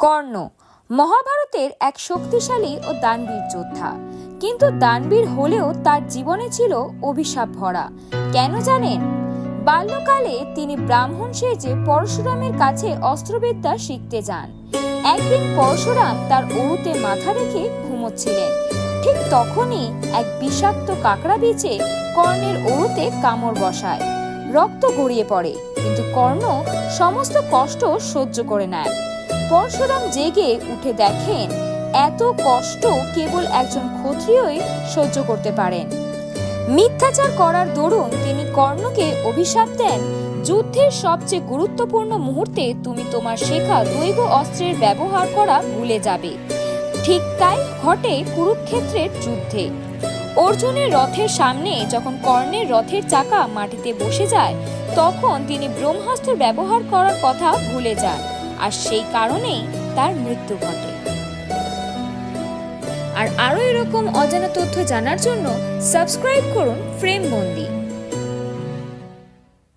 কর্ণ মহাভারতের এক শক্তিশালী ও দানবীর যোদ্ধা, কিন্তু দানবীর হলেও তার জীবনে ছিল অভিশাপ ভরা। কেন জানেন? বাল্যকালে তিনি ব্রাহ্মণ সেজে পরশুরামের কাছে অস্ত্রবিদ্যা শিখতে যান। একদিন পরশুরাম তার অরুতে মাথা রেখে ঘুমোচ্ছিলেন। ঠিক তখনই এক বিষাক্ত কাকড়া বিছে কর্ণের অরুতে কামড় বসায়। রক্ত গড়িয়ে পড়ে, কিন্তু কর্ণ সমস্ত কষ্ট সহ্য করে নেয়। পরশুরাম জেগে উঠে দেখেন এত কষ্ট কেবল একজন ক্ষত্রিয়ই সহ্য করতে পারেন। মিথ্যাচার করার দরুন তিনি কর্ণকে অভিশাপ দেন, যুদ্ধের সবচেয়ে গুরুত্বপূর্ণ মুহূর্তে তুমি তোমার শেখা দৈব অস্ত্রের ব্যবহার করা ভুলে যাবে। ঠিক তাই ঘটে কুরুক্ষেত্রের যুদ্ধে। অর্জুনের রথের সামনে যখন কর্ণের রথের চাকা মাটিতে বসে যায়, তখন তিনি ব্রহ্মাস্ত্র ব্যবহার করার কথা ভুলে যান, আর সেই কারণেই তার মৃত্যু ঘটে। আর আরো এরকম অজানা তথ্য জানার জন্য সাবস্ক্রাইব করুন ফ্রেমবন্দি।